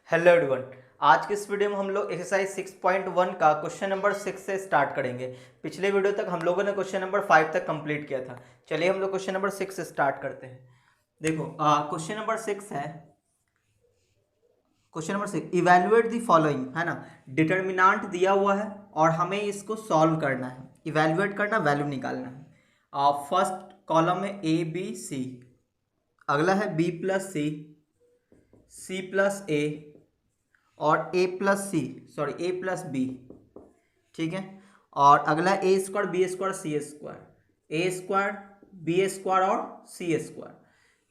Hello everyone. आज के इस वीडियो में हम लोग एक्सरसाइज 6.1 का क्वेश्चन नंबर 6 से स्टार्ट करेंगे। पिछले वीडियो तक हम लोगों ने क्वेश्चन नंबर 5 तक कंप्लीट किया था। चलिए हम लोग क्वेश्चन नंबर 6 से स्टार्ट करते हैं। देखो क्वेश्चन नंबर 6 है। Question number 6, evaluate the following, है ना। डिटर्मिनांट दिया हुआ है और हमें इसको सॉल्व करना है, इवेल्युएट करना, वैल्यू निकालना है। फर्स्ट कॉलम में ए बी सी, अगला है B plus C, C plus A और ए प्लस सी, सॉरी ए प्लस बी, ठीक है। और अगला ए square B square C square, ए स्क्वायर बी स्क्वायर और सी स्क्वायर,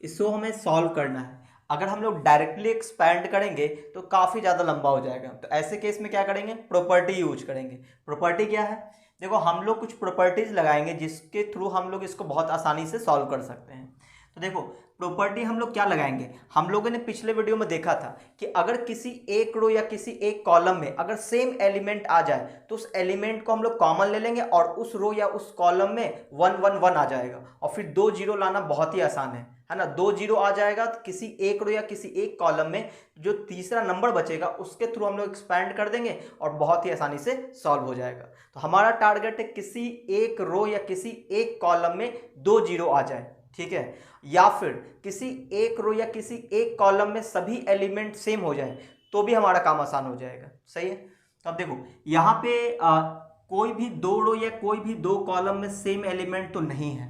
इसको हमें सॉल्व करना है। अगर हम लोग डायरेक्टली एक्सपैंड करेंगे तो काफ़ी ज़्यादा लंबा हो जाएगा, तो ऐसे केस में क्या करेंगे, प्रॉपर्टी यूज करेंगे। प्रॉपर्टी क्या है, देखो हम लोग कुछ प्रॉपर्टीज लगाएंगे जिसके थ्रू हम लोग इसको बहुत आसानी से सॉल्व कर सकते हैं। तो देखो प्रॉपर्टी हम लोग क्या लगाएंगे, हम लोगों ने पिछले वीडियो में देखा था कि अगर किसी एक रो या किसी एक कॉलम में अगर सेम एलिमेंट आ जाए तो उस एलिमेंट को हम लोग कॉमन ले लेंगे और उस रो या उस कॉलम में 1 1 1 आ जाएगा और फिर 2 जीरो लाना बहुत ही आसान है ना। 2 जीरो आ जाएगा तो किसी एक रो या किसी एक कॉलम में जो तीसरा नंबर बचेगा उसके थ्रू हम लोग एक्सपैंड कर देंगे और बहुत ही आसानी से सॉल्व हो जाएगा। तो हमारा टारगेट है किसी एक रो या किसी एक कॉलम में 2 जीरो आ जाए, ठीक है, या फिर किसी एक रो या किसी एक कॉलम में सभी एलिमेंट सेम हो जाए तो भी हमारा काम आसान हो जाएगा। सही है। तो अब देखो यहाँ पे कोई भी दो रो या कोई भी दो कॉलम में सेम एलिमेंट तो नहीं है,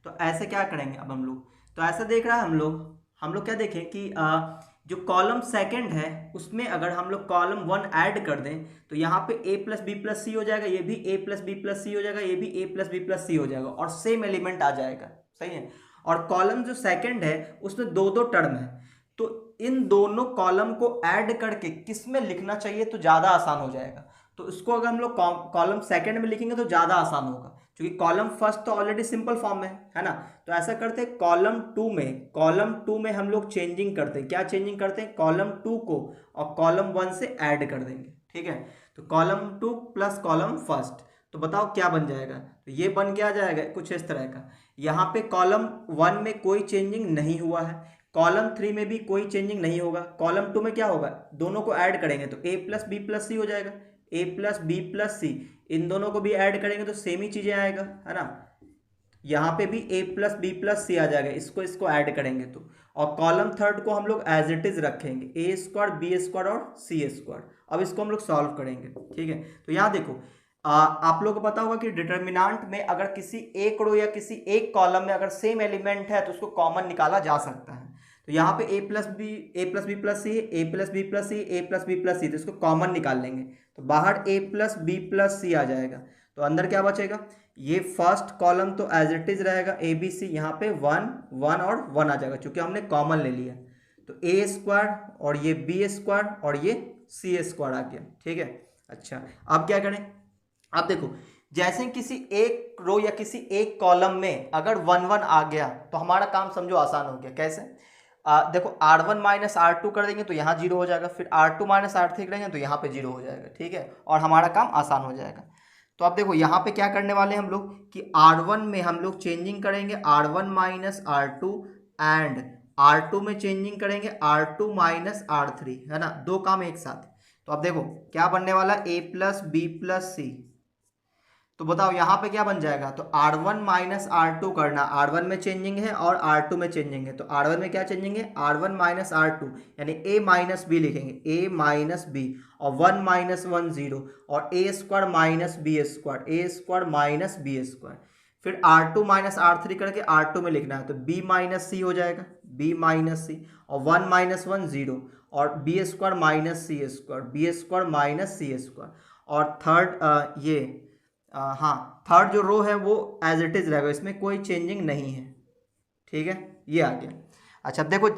तो ऐसे क्या करेंगे अब हम लोग, तो ऐसा देख रहा है हम लोग क्या देखें कि जो कॉलम सेकंड है उसमें अगर हम लोग कॉलम 1 ऐड कर दें तो यहाँ पे a प्लस बी प्लस सी हो जाएगा, ये भी a प्लस बी प्लस सी हो जाएगा, ये भी a प्लस बी प्लस सी हो जाएगा और सेम एलिमेंट आ जाएगा। सही है। और कॉलम जो सेकंड है उसमें दो दो टर्म है, तो इन दोनों कॉलम को ऐड करके किस में लिखना चाहिए तो ज़्यादा आसान हो जाएगा। तो इसको अगर हम लोग कॉलम सेकंड में लिखेंगे तो ज़्यादा आसान होगा, क्योंकि कॉलम फर्स्ट तो ऑलरेडी सिंपल फॉर्म में है ना। तो ऐसा करते हैं कॉलम टू में हम लोग चेंजिंग करते हैं, क्या चेंजिंग करते हैं, कॉलम 2 को और कॉलम 1 से ऐड कर देंगे, ठीक है। तो कॉलम 2 प्लस कॉलम फर्स्ट, तो बताओ क्या बन जाएगा, तो ये बन के आ जाएगा कुछ इस तरह का। यहाँ पे कॉलम 1 में कोई चेंजिंग नहीं हुआ है, कॉलम 3 में भी कोई चेंजिंग नहीं होगा, कॉलम 2 में क्या होगा, दोनों को ऐड करेंगे तो a प्लस बी प्लस सी हो जाएगा, a प्लस बी प्लस सी, इन दोनों को भी ऐड करेंगे तो सेम ही चीजें आएगा, है ना। यहाँ पे भी a plus B plus C आ जाएगा, इसको ऐड करेंगे तो। और कॉलम थर्ड को हम लोग एज इट इज रखेंगे, ए स्क्वायर बी स्क्वायर और सी स्क्वायर। अब इसको हम लोग सॉल्व करेंगे, ठीक है। तो यहाँ देखो आप लोगों को पता होगा कि डिटर्मिनेंट में अगर किसी एक रो या किसी एक कॉलम में अगर सेम एलिमेंट है तो उसको कॉमन निकाला जा सकता है। तो यहाँ पे ए plus B plus C, A plus B plus C, A plus B plus सी, तो इसको कॉमन निकाल लेंगे तो बाहर ए प्लस बी प्लस सी आ जाएगा, तो अंदर क्या बचेगा, ये फर्स्ट कॉलम तो एज इट इज रहेगा ए बी सी, यहाँ पे 1 1 और 1 आ जाएगा क्योंकि हमने कॉमन ले लिया। तो ए स्क्वायर और ये बी स्क्वायर और ये सी स्क्वायर आ गया, ठीक है। अच्छा अब क्या करें, अब देखो जैसे किसी एक रो या किसी एक कॉलम में अगर 1 1 आ गया तो हमारा काम समझो आसान हो गया। कैसे, देखो R1 माइनस R2 कर देंगे तो यहाँ जीरो हो जाएगा, फिर R2 माइनस R3 करेंगे तो यहाँ पे जीरो हो जाएगा, ठीक है, और हमारा काम आसान हो जाएगा। तो अब देखो यहाँ पे क्या करने वाले हैं हम लोग कि R1 में हम लोग चेंजिंग करेंगे R1 minus R2 and R2 में चेंजिंग करेंगे R2 माइनस R3, है ना, दो काम एक साथ। तो अब देखो क्या बनने वाला, a प्लस बी प्लस सी, तो बताओ यहाँ पे क्या बन जाएगा, तो R1 माइनस R2 करना, R1 में चेंजिंग है और R2 में चेंजिंग है, तो R1 में क्या चेंजिंग है, R1 माइनस R2 यानी a माइनस बी लिखेंगे, a माइनस बी और 1 माइनस 1 0 और a square minus B square, a square minus B square, फिर R2 माइनस R3 करके R2 में लिखना है तो b माइनस सी हो जाएगा, b माइनस सी और 1 माइनस 1 0 और B square minus C square, B square minus C square, और थर्ड ये हाँ थर्ड जो रो है वो एज इट इज रहेगा, इसमें कोई चेंजिंग नहीं है, ठीक है, ये आ गया। अच्छा अब देखो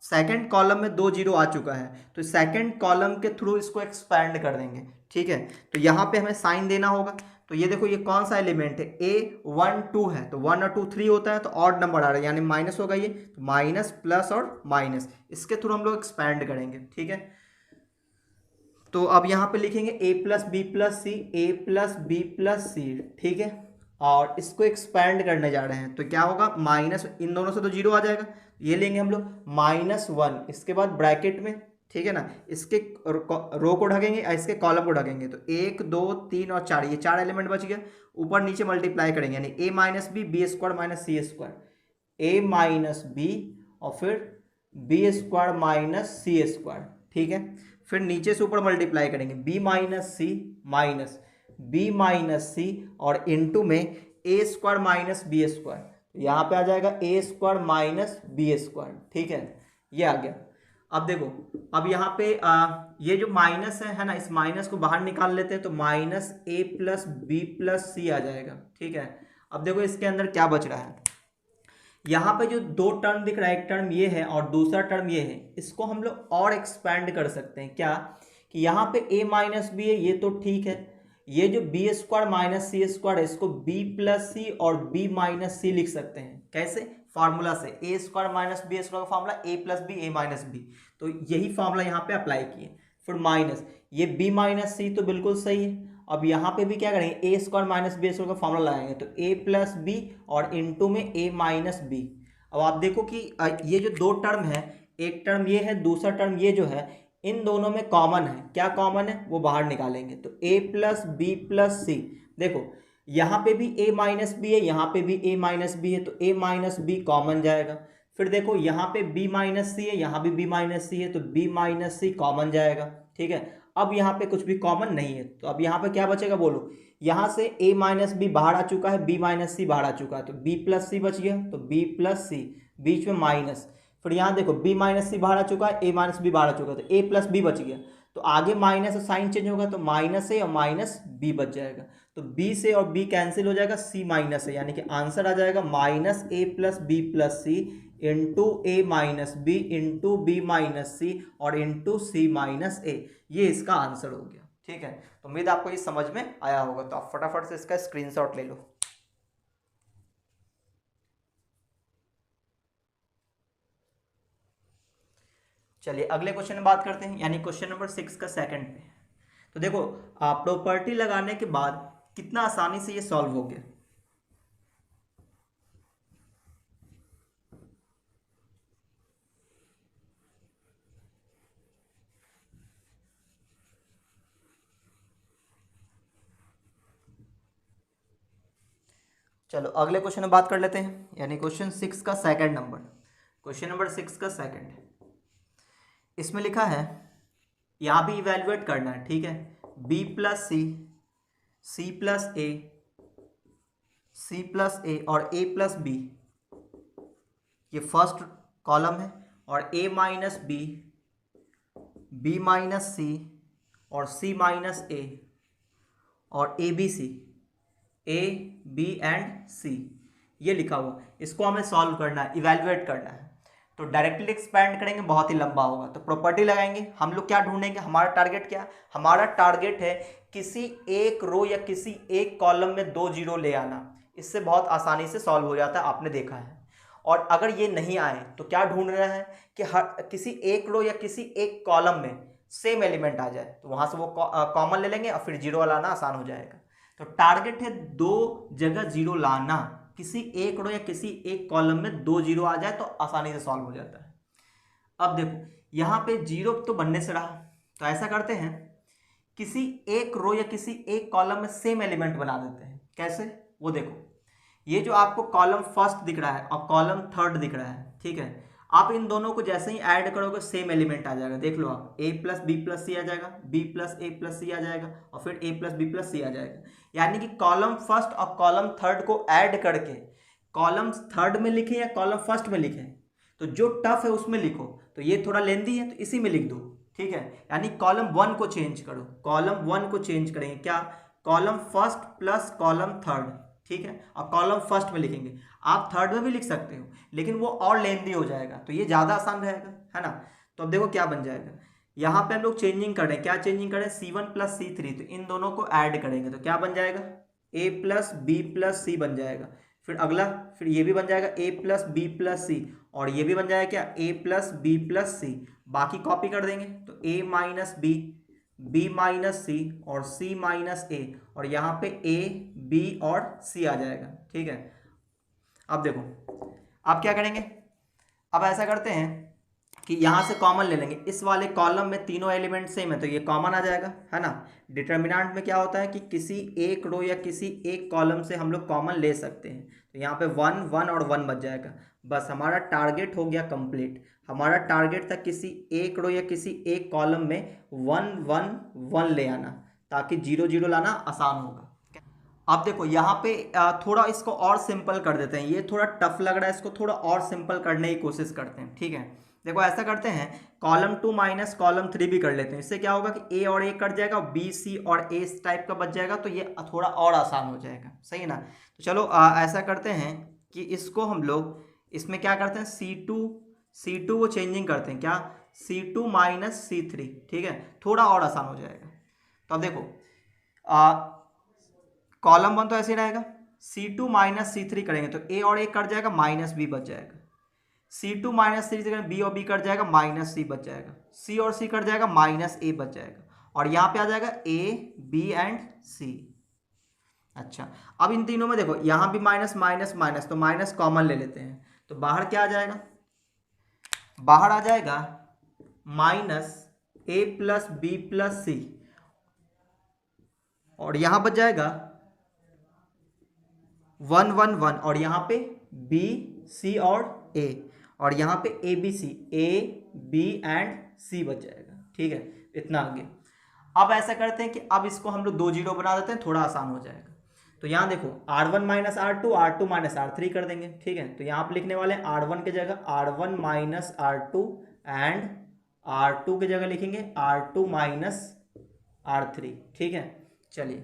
सेकंड कॉलम में 2 जीरो आ चुका है तो सेकंड कॉलम के थ्रू इसको एक्सपैंड कर देंगे, ठीक है। तो यहाँ पे हमें साइन देना होगा, तो ये देखो ये कौन सा एलिमेंट है, a 1 2 है तो 1 और 2 3 होता है तो ऑड नंबर आ रहा है यानी माइनस होगा, ये तो माइनस प्लस और माइनस, इसके थ्रू हम लोग एक्सपैंड करेंगे, ठीक है। तो अब यहाँ पे लिखेंगे a plus B plus C, A plus B plus C, ठीक है, और इसको एक्सपैंड करने जा रहे हैं तो क्या होगा, माइनस इन दोनों से तो जीरो आ जाएगा, ये लेंगे हम लोग -1, इसके बाद ब्रैकेट में ठीक है ना, इसके रो को ढकेंगे और इसके कॉलम को ढकेंगे, तो 1 2 3 और 4, ये 4 एलिमेंट बच गया। ऊपर नीचे मल्टीप्लाई करेंगे यानी a minus B B square minus C square, a minus B और फिर B square minus C square, ठीक है। फिर नीचे से ऊपर मल्टीप्लाई करेंगे b minus C minus B minus C और इनटू में a square minus B square, यहाँ पे आ जाएगा a square minus B square, ठीक है, ये आ गया। अब देखो, अब यहाँ पे ये जो माइनस है ना, इस माइनस को बाहर निकाल लेते हैं तो minus A plus B plus C आ जाएगा, ठीक है। अब देखो इसके अंदर क्या बच रहा है, यहाँ पे जो दो टर्म दिख रहा है, एक टर्म ये है और दूसरा टर्म ये है, इसको हम लोग और एक्सपैंड कर सकते हैं क्या, कि यहाँ पे a माइनस बी है, ये तो ठीक है, ये जो B square minus C square है इसको b प्लस सी और b माइनस सी लिख सकते हैं। कैसे? फार्मूला से, A square minus B square का formula a plus B A minus B, तो यही फार्मूला यहाँ पे अप्लाई किए। फिर माइनस ये b माइनस सी तो बिल्कुल सही है। अब यहाँ पे भी क्या करेंगे, ए स्क्वायर माइनस बी स्क्वायर का फार्मूला लगाएंगे, तो a प्लस बी और इनटू में a माइनस बी। अब आप देखो कि ये जो दो टर्म है, एक टर्म ये है, दूसरा टर्म ये जो है, इन दोनों में कॉमन है। क्या कॉमन है वो बाहर निकालेंगे, तो a प्लस बी प्लस सी। देखो यहाँ पे भी a माइनस बी है, यहाँ पे भी a माइनस बी है, तो a माइनस बी कॉमन जाएगा। फिर देखो यहाँ पे b माइनस सी है, यहाँ भी b माइनस सी है, तो b माइनस सी कॉमन जाएगा, ठीक है। अब यहाँ पे कुछ भी कॉमन नहीं है, तो अब यहाँ पे क्या बचेगा बोलो, यहाँ से a माइनस बी बाहर आ चुका है, b माइनस सी बाहर आ चुका है, तो b प्लस सी बच गया, तो b प्लस सी, बीच में माइनस। फिर यहाँ देखो b माइनस सी बाहर आ चुका है, a माइनस बी बाहर आ चुका है, तो a प्लस बी बच गया, तो आगे माइनस साइन चेंज होगा, तो माइनस ए और माइनस बी बच जाएगा, तो b से और b कैंसिल हो जाएगा, c माइनस है, यानी कि आंसर आ जाएगा minus A plus B plus C into A minus B into B minus C और इंटू सी माइनस ए, ये इसका आंसर हो गया, ठीक है। तो उम्मीद आपको ये समझ में आया होगा, तो आप फटाफट से इसका स्क्रीनशॉट ले लो। चलिए अगले क्वेश्चन में बात करते हैं, यानी क्वेश्चन नंबर 6 का सेकंड पे। तो देखो प्रॉपर्टी लगाने के बाद कितना आसानी से ये सॉल्व हो गया। चलो अगले क्वेश्चन में बात कर लेते हैं, यानी क्वेश्चन 6 का सेकंड नंबर, क्वेश्चन नंबर 6 का सेकंड। इसमें लिखा है, यहाँ भी इवेल्युएट करना है, ठीक है, b plus C, C plus A, C plus A और a प्लस बी, ये फर्स्ट कॉलम है, और a minus B, B minus C और c माइनस ए और A B C, A B and C, ये लिखा हुआ। इसको हमें सॉल्व करना है, इवेल्युएट करना है, तो डायरेक्टली एक्सपेंड करेंगे बहुत ही लंबा होगा, तो प्रॉपर्टी लगाएंगे। हम लोग क्या ढूंढेंगे, हमारा टारगेट क्या है, हमारा टारगेट है किसी एक रो या किसी एक कॉलम में 2 जीरो ले आना, इससे बहुत आसानी से सॉल्व हो जाता है, आपने देखा है। और अगर ये नहीं आए तो क्या ढूंढना है कि किसी एक रो या किसी एक कॉलम में सेम एलिमेंट आ जाए, तो वहां से वो कॉमन ले लेंगे और फिर जीरो लाना आसान हो जाएगा। तो टारगेट है 2 जगह जीरो लाना, किसी एक रो या किसी एक कॉलम में 2 जीरो आ जाए तो आसानी से सॉल्व हो जाता है। अब देखो यहाँ पे जीरो तो बनने से रहा, तो ऐसा करते हैं, किसी एक रो या किसी एक कॉलम में सेम एलिमेंट बना देते हैं। कैसे वो देखो, ये जो आपको कॉलम फर्स्ट दिख रहा है और कॉलम थर्ड दिख रहा है, ठीक है, आप इन दोनों को जैसे ही ऐड करोगे सेम एलिमेंट आ जाएगा। देख लो आप, a plus B plus C आ जाएगा, b प्लस ए प्लस सी आ जाएगा और फिर a plus B plus C आ जाएगा। यानी कि कॉलम फर्स्ट और कॉलम थर्ड को ऐड करके कॉलम थर्ड में लिखें या कॉलम फर्स्ट में लिखें, तो जो टफ है उसमें लिखो, तो ये थोड़ा लेंदी है तो इसी में लिख दो, ठीक है। यानी कॉलम 1 को चेंज करो, कॉलम 1 को चेंज करेंगे क्या, column first plus column third, ठीक है, और कॉलम फर्स्ट में लिखेंगे। आप थर्ड में भी लिख सकते हो लेकिन वो और लेंदी हो जाएगा, तो ये ज़्यादा आसान रहेगा, है ना। तो अब देखो क्या बन जाएगा, यहाँ पे हम लोग चेंजिंग कर रहे हैं, क्या चेंजिंग करें, C1 प्लस C3, तो इन दोनों को ऐड करेंगे तो क्या बन जाएगा, a प्लस बी प्लस सी बन जाएगा। फिर अगला, फिर ये भी बन जाएगा a plus B plus C, और ये भी बन जाएगा क्या, a plus B plus C. बाकी कॉपी कर देंगे तो a minus B, b minus C और c माइनस ए, और यहाँ पे a b और c आ जाएगा, ठीक है। अब देखो अब क्या करेंगे, अब ऐसा करते हैं कि यहाँ से कॉमन ले लेंगे, इस वाले कॉलम में तीनों एलिमेंट सेम है तो ये कॉमन आ जाएगा, है ना। डिटर्मिनेंट में क्या होता है कि किसी एक रो या किसी एक कॉलम से हम लोग कॉमन ले सकते हैं, तो यहाँ पे 1 1 और 1 बच जाएगा। बस हमारा टारगेट हो गया कंप्लीट। हमारा टारगेट था किसी एक रो या किसी एक कॉलम में 1 1 1 ले आना, ताकि 0 0 लाना आसान होगा। अब देखो यहाँ पे थोड़ा इसको और सिंपल कर देते हैं, ये थोड़ा टफ लग रहा है, इसको थोड़ा और सिंपल करने की कोशिश करते हैं, ठीक है। देखो ऐसा करते हैं, कॉलम 2 माइनस कॉलम 3 भी कर लेते हैं। इससे क्या होगा कि ए और ए कट जाएगा, बी सी और ए इस टाइप का बच जाएगा, तो ये थोड़ा और आसान हो जाएगा, सही है ना। तो चलो ऐसा करते हैं कि इसको हम लोग इसमें क्या करते हैं, C2 वो चेंजिंग करते हैं, क्या C2 माइनस C3, ठीक है, थोड़ा और आसान हो जाएगा। तो अब देखो कॉलम 1 तो ऐसे ही रहेगा, C2 माइनस C3 करेंगे तो ए और ए कट जाएगा, माइनस बी बच जाएगा। C2 माइनस C से बी और बी कट जाएगा, माइनस सी बच जाएगा। सी और सी कट जाएगा, माइनस ए बच जाएगा। और यहाँ पे आ जाएगा ए बी एंड सी। अच्छा, अब इन तीनों में देखो यहाँ भी माइनस माइनस माइनस, तो माइनस कॉमन ले लेते हैं, तो बाहर क्या आ जाएगा, बाहर आ जाएगा minus A plus B plus C, और यहाँ बच जाएगा 1 1 1, और यहाँ पे बी सी और ए, और यहाँ पे A B C, A B and C बच जाएगा, ठीक है, इतना आगे। अब ऐसा करते हैं कि अब इसको हम लोग 2 0 बना देते हैं, थोड़ा आसान हो जाएगा। तो यहाँ देखो R1 minus R2, R2 minus R3 कर देंगे, ठीक है। तो यहाँ पे लिखने वाले हैं R1 की जगह R1 minus R2 and R2 की जगह लिखेंगे R2 माइनस R3, ठीक है। चलिए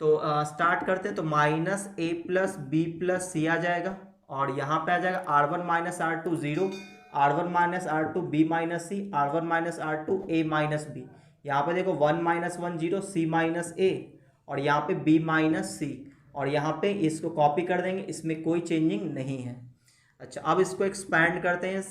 तो स्टार्ट करते हैं। तो minus A plus B plus C आ जाएगा, और यहाँ पे आ जाएगा R1 minus R2 0, R1 minus R2 B minus C, R1 minus R2 A minus B. यहाँ पे देखो 1 माइनस 1 0, सी माइनस ए, और यहाँ पे बी माइनस सी, और यहाँ पे इसको कॉपी कर देंगे, इसमें कोई चेंजिंग नहीं है। अच्छा, अब इसको एक्सपैंड करते हैं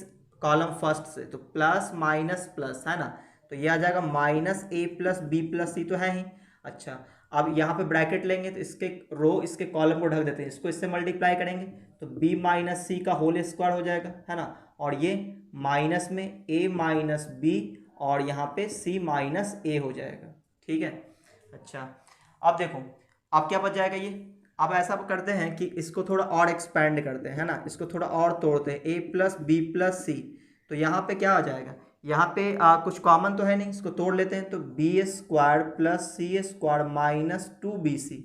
कॉलम फर्स्ट से, तो प्लस माइनस प्लस, है ना, तो ये आ जाएगा minus A plus B plus सी, तो है ही। अच्छा, अब यहाँ पे ब्रैकेट लेंगे तो इसके रो इसके कॉलम को ढक देते हैं, इसको इससे मल्टीप्लाई करेंगे तो b माइनस सी का होल स्क्वायर हो जाएगा, है ना, और ये माइनस में a माइनस बी, और यहाँ पे c माइनस ए हो जाएगा, ठीक है। अच्छा, अब देखो अब क्या बच जाएगा ये। अब ऐसा करते हैं कि इसको थोड़ा और एक्सपैंड करते हैं, है ना, इसको थोड़ा और तोड़ते हैं, a प्लस बी प्लस सी। तो यहाँ पे क्या आ जाएगा, यहाँ पे कुछ कॉमन तो है नहीं, इसको तोड़ लेते हैं, तो बी स्क्वायर प्लस सी स्क्वायर माइनस 2bc,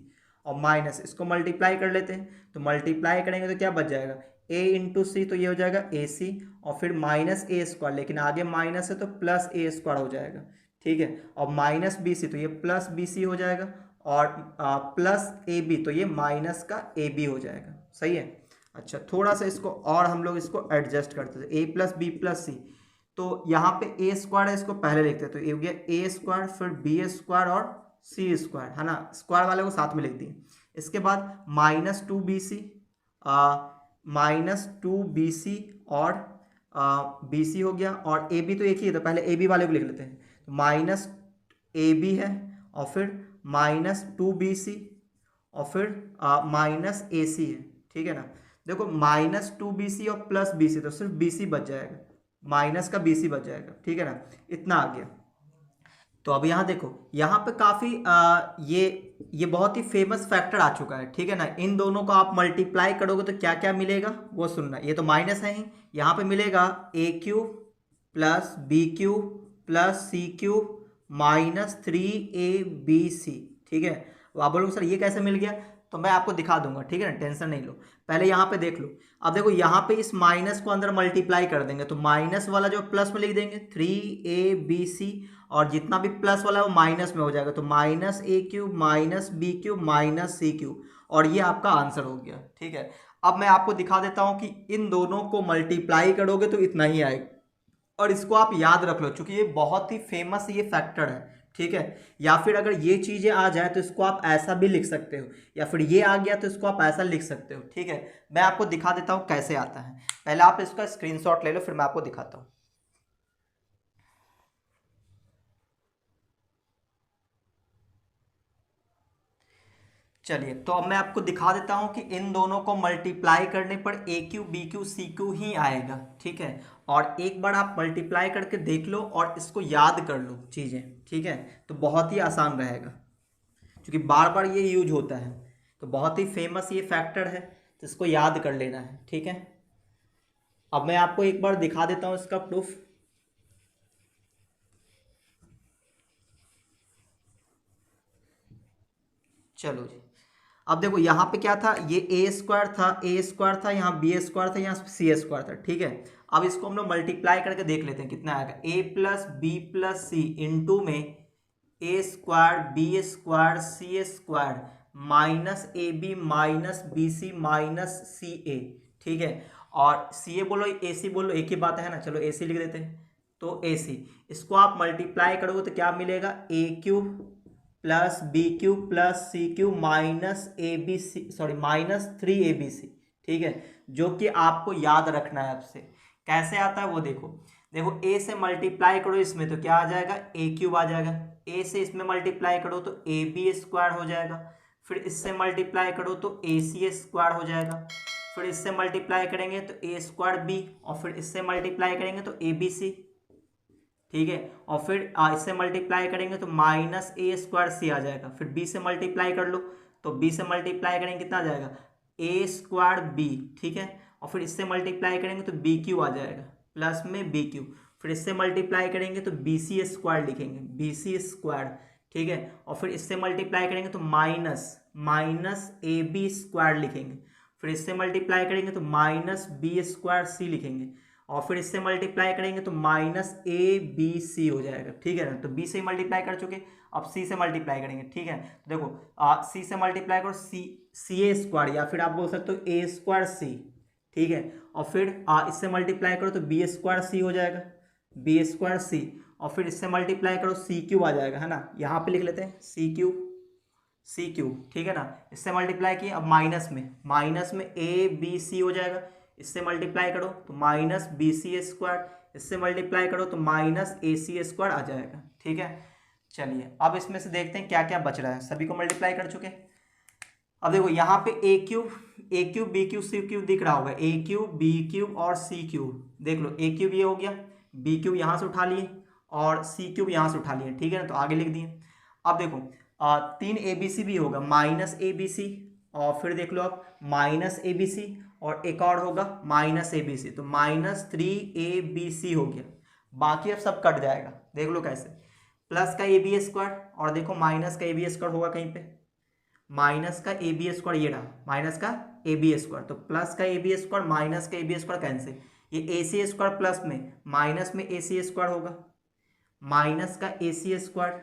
और माइनस इसको मल्टीप्लाई कर लेते हैं, तो मल्टीप्लाई करेंगे तो क्या बच जाएगा, a इंटू सी, तो ये हो जाएगा ac, और फिर माइनस ए स्क्वायर, लेकिन आगे माइनस है तो प्लस ए स्क्वायर हो जाएगा, ठीक है, और माइनस बी सी, तो ये प्लस बी सी हो जाएगा, और प्लस ए बी, तो ये माइनस का ए बी हो जाएगा, सही है। अच्छा, थोड़ा सा इसको और हम लोग इसको एडजस्ट करते थे, ए प्लस बी प्लस सी, तो यहाँ पे ए स्क्वायर है, इसको पहले लिखते हैं, तो ये हो गया ए स्क्वायर, फिर बी स्क्वायर और सी स्क्वायर, है ना, स्क्वायर वाले को साथ में लिख दिए। इसके बाद माइनस 2bc, माइनस 2bc और बी सी हो गया, और ए बी तो एक ही है, तो पहले ए बी वाले को लिख लेते हैं, तो माइनस ए बी है, और फिर माइनस 2bc, और फिर माइनस ए सी है, ठीक है ना। देखो माइनस 2bc और प्लस bc, तो सिर्फ bc बच जाएगा, माइनस का bc बच जाएगा, ठीक है ना, इतना आ गया। तो अब यहाँ देखो, यहाँ पे काफ़ी ये बहुत ही फेमस फैक्टर आ चुका है, ठीक है ना। इन दोनों को आप मल्टीप्लाई करोगे तो क्या क्या मिलेगा वो सुनना, ये तो माइनस है ही, यहाँ पे मिलेगा A cube plus B cube plus C cube minus 3ab, ठीक है। तो आप बोलोगे सर ये कैसे मिल गया, तो मैं आपको दिखा दूंगा, ठीक है ना, टेंशन नहीं लो। पहले यहाँ पे देख लो, अब देखो यहाँ पे इस माइनस को अंदर मल्टीप्लाई कर देंगे, तो माइनस वाला जो प्लस में लिख देंगे 3abc, और जितना भी प्लस वाला है वो माइनस में हो जाएगा, तो minus A cube minus B cube minus C cube, और ये आपका आंसर हो गया, ठीक है। अब मैं आपको दिखा देता हूँ कि इन दोनों को मल्टीप्लाई करोगे तो इतना ही आएगा, और इसको आप याद रख लो क्योंकि ये बहुत ही फेमस ये फैक्टर है, ठीक है। या फिर अगर ये चीज़ें आ जाए तो इसको आप ऐसा भी लिख सकते हो, या फिर ये आ गया तो इसको आप ऐसा लिख सकते हो, ठीक है। मैं आपको दिखा देता हूँ कैसे आता है, पहले आप इसका स्क्रीनशॉट ले लो, फिर मैं आपको दिखाता हूँ। चलिए, तो अब मैं आपको दिखा देता हूँ कि इन दोनों को मल्टीप्लाई करने पर A cube B cube C cube ही आएगा, ठीक है। और एक बार आप मल्टीप्लाई करके देख लो और इसको याद कर लो चीज़ें, ठीक है, तो बहुत ही आसान रहेगा, क्योंकि बार बार ये यूज होता है, तो बहुत ही फेमस ये फैक्टर है, तो इसको याद कर लेना है, ठीक है। अब मैं आपको एक बार दिखा देता हूँ इसका प्रूफ। चलो जी, अब देखो यहाँ पे क्या था, ये ए स्क्वायर था, यहाँ बी स्क्वायर था, यहाँ सी स्क्वायर था, ठीक है। अब इसको हम लोग मल्टीप्लाई करके देख लेते हैं कितना आएगा। A plus B plus C into में A square B square C square minus A B minus B C minus C A, ठीक है। और सी ए बोलो ए सी बोलो, एक ही बात है ना, चलो ए सी लिख देते हैं। तो ए सी, इसको आप मल्टीप्लाई करोगे तो क्या मिलेगा, A cube plus B cube plus C cube minus A B C, sorry minus 3 ABC, ठीक है। जो कि आपको याद रखना है आपसे। कैसे आता है वो देखो, देखो ए से मल्टीप्लाई करो इसमें तो क्या आ जाएगा, ए क्यूब आ जाएगा। ए से इसमें मल्टीप्लाई करो तो ए बी स्क्वायर हो जाएगा। फिर इससे मल्टीप्लाई करो तो ए सी स्क्वायर हो जाएगा। फिर इससे मल्टीप्लाई करेंगे तो ए स्क्वायर बी, और फिर इससे मल्टीप्लाई करेंगे तो ए बी सी, ठीक है। और फिर इससे मल्टीप्लाई करेंगे तो माइनस ए स्क्वायर सी आ जाएगा। फिर बी से मल्टीप्लाई कर लो तो बी से मल्टीप्लाई करेंगे कितना आ जाएगा, ए स्क्वायर बी, ठीक है। और फिर इससे मल्टीप्लाई करेंगे तो बी क्यू आ जाएगा प्लस में बी क्यू। फिर इससे मल्टीप्लाई करेंगे तो बी सी स्क्वायर लिखेंगे, बी सी स्क्वायर, ठीक है। और फिर इससे मल्टीप्लाई करेंगे तो माइनस ए बी स्क्वायर लिखेंगे। फिर इससे मल्टीप्लाई करेंगे तो माइनस बी स्क्वायर सी लिखेंगे। और फिर इससे मल्टीप्लाई करेंगे तो माइनस ए बी सी हो जाएगा, ठीक है ना। तो बी से मल्टीप्लाई कर चुके, अब सी से मल्टीप्लाई करेंगे, ठीक है। तो देखो सी से मल्टीप्लाई करो सी ए स्क्वायर, या फिर आप बोल सकते हो ए स्क्वायर सी, ठीक है। और फिर इससे मल्टीप्लाई करो तो बी स्क्वायर सी हो जाएगा, बी स्क्वायर सी। और फिर इससे मल्टीप्लाई करो सी क्यूब आ जाएगा, है ना। यहाँ पे लिख लेते हैं सी क्यूब, ठीक है ना। इससे मल्टीप्लाई किए, अब माइनस में ए बी सी हो जाएगा। इससे मल्टीप्लाई करो तो माइनस बी सी स्क्वायर, इससे मल्टीप्लाई करो तो माइनस ए सी स्क्वायर आ जाएगा, ठीक है। चलिए, अब इसमें से देखते हैं क्या क्या बच रहा है। सभी को मल्टीप्लाई कर चुके। अब देखो यहाँ पे ए cube B cube C cube दिख रहा होगा, ए क्यूब बी क्यूब और सी क्यूब। देख लो ए क्यूब ये हो गया, बी क्यूब यहाँ से उठा लिए और सी क्यूब यहाँ से उठा लिए, ठीक है ना। तो आगे लिख दिए। अब देखो 3 ABC भी होगा, माइनस ए बी सी, और फिर देख लो आप माइनस ए बी सी, और एक और होगा माइनस ए बी सी, तो -3ABC हो गया। बाकी अब सब कट जाएगा, देख लो कैसे। प्लस का ए बी स्क्वायर, और देखो माइनस का ए बी स्क्वायर होगा कहीं पे, माइनस का ए बी स्क्वायर ये रहा, माइनस का ए बी स्क्वायर, तो प्लस का ए बी स्क्वायर माइनस का ए बी स्क्वायर कैंसिल। ये ए सी स्क्वायर प्लस में माइनस में ए सी स्क्वायर होगा, माइनस का ए सी स्क्वायर,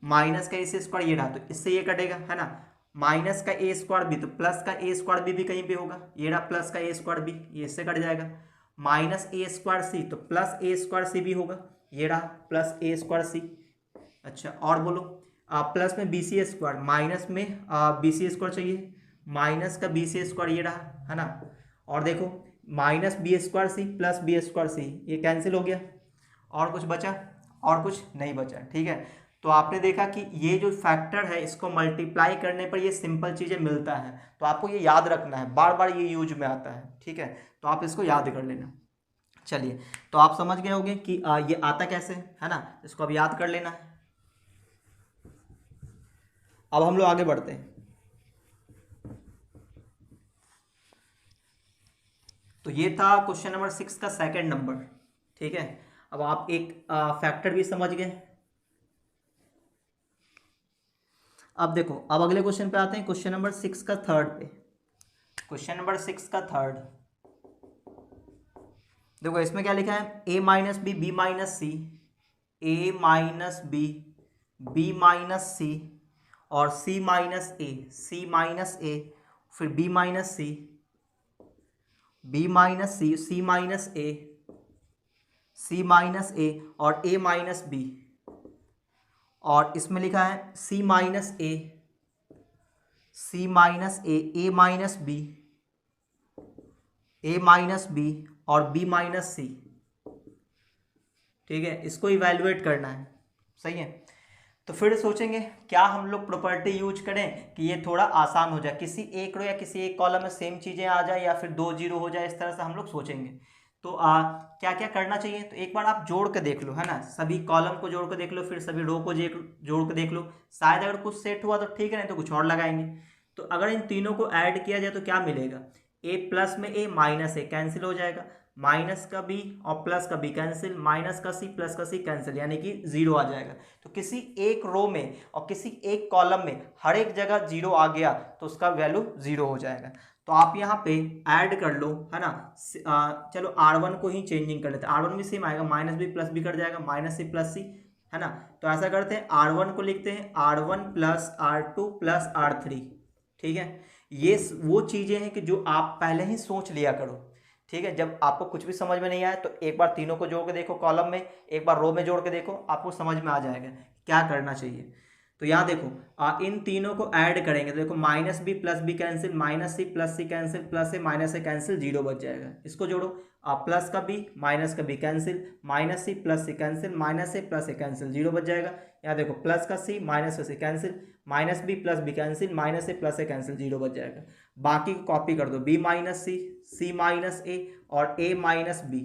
माइनस का ए सी स्क्वायर ये रहा, तो इससे ये कटेगा, है ना। माइनस का ए स्क्वायर बी, तो प्लस का ए स्क्वायर बी भी कहीं पे होगा, ये रहा प्लस का ए स्क्वायर बी, ये इससे कट जाएगा। माइनस ए स्क्वायर सी, तो प्लस ए स्क्वायर सी भी होगा, ये रहा प्लस ए स्क्वायर सी। अच्छा, और बोलो प्लस में बी सी स्क्वायर, माइनस में बी सी स्क्वायर चाहिए, माइनस का बी सी स्क्वायर ये रहा, है ना। और देखो minus B square C plus B square C, ये कैंसिल हो गया। और कुछ बचा, और कुछ नहीं बचा, ठीक है। तो आपने देखा कि ये जो फैक्टर है इसको मल्टीप्लाई करने पर ये सिंपल चीज़ें मिलता है, तो आपको ये याद रखना है, बार बार ये यूज में आता है, ठीक है। तो आप इसको याद कर लेना। चलिए, तो आप समझ गए होंगे कि ये आता कैसे है ना, इसको अब याद कर लेना है। अब हम लोग आगे बढ़ते हैं। तो ये था क्वेश्चन नंबर 6 का सेकंड नंबर, ठीक है। अब आप एक फैक्टर भी समझ गए। अब देखो, अब अगले क्वेश्चन पे आते हैं, क्वेश्चन नंबर 6 का थर्ड पे। क्वेश्चन नंबर 6 का थर्ड, देखो इसमें क्या लिखा है, ए minus B B minus C, ए minus B B minus C, और सी माइनस ए, फिर B minus C, B minus C, C minus A, और ए माइनस बी। और इसमें लिखा है सी माइनस ए, ए माइनस बी, और बी माइनस सी, ठीक है। इसको इवैल्यूएट करना है, सही है। तो फिर सोचेंगे क्या हम लोग प्रॉपर्टी यूज करें कि ये थोड़ा आसान हो जाए, किसी एक रो या किसी एक कॉलम में सेम चीज़ें आ जाए या फिर 2 जीरो हो जाए, इस तरह से हम लोग सोचेंगे। तो क्या क्या करना चाहिए, तो एक बार आप जोड़ के देख लो, है ना, सभी कॉलम को जोड़ के देख लो, फिर सभी रो को जोड़ के देख लो, शायद अगर कुछ सेट हुआ तो ठीक है, नहीं तो कुछ और लगाएंगे। तो अगर इन तीनों को ऐड किया जाए तो क्या मिलेगा, ए प्लस में ए माइनस ए कैंसिल हो जाएगा, माइनस का बी और प्लस का बी कैंसिल, माइनस का सी प्लस का सी कैंसिल, यानी कि जीरो आ जाएगा। तो किसी एक रो में और किसी एक कॉलम में हर एक जगह जीरो आ गया तो उसका वैल्यू जीरो हो जाएगा। तो आप यहाँ पे ऐड कर लो, है ना, चलो R1 को ही चेंजिंग कर लेते हैं, R1 भी सेम आएगा, minus B plus B cut जाएगा, माइनस सी प्लस सी, है ना। तो ऐसा करते हैं, R1 को लिखते हैं R1 plus R2 plus R3, ठीक है। ये वो चीज़ें हैं कि जो आप पहले ही सोच लिया करो, ठीक है। जब आपको कुछ भी समझ में नहीं आए तो एक बार तीनों को जोड़ के देखो कॉलम में, एक बार रो में जोड़ के देखो, आपको समझ में आ जाएगा क्या करना चाहिए। तो यहाँ देखो इन तीनों को ऐड करेंगे तो देखो minus B plus B cancel, minus C plus C cancel, plus से माइनस से कैंसिल, जीरो बच जाएगा। इसको जोड़ो, प्लस का बी माइनस का B cancel, minus C plus C cancel, minus से प्लस से कैंसिल, जीरो बच जाएगा। यहाँ देखो प्लस का सी माइनस का C cancel, minus B plus B cancel, minus से प्लस से कैंसिल, जीरो बच जाएगा। बाकी को कॉपी कर दो, B minus C minus A और ए माइनस बी,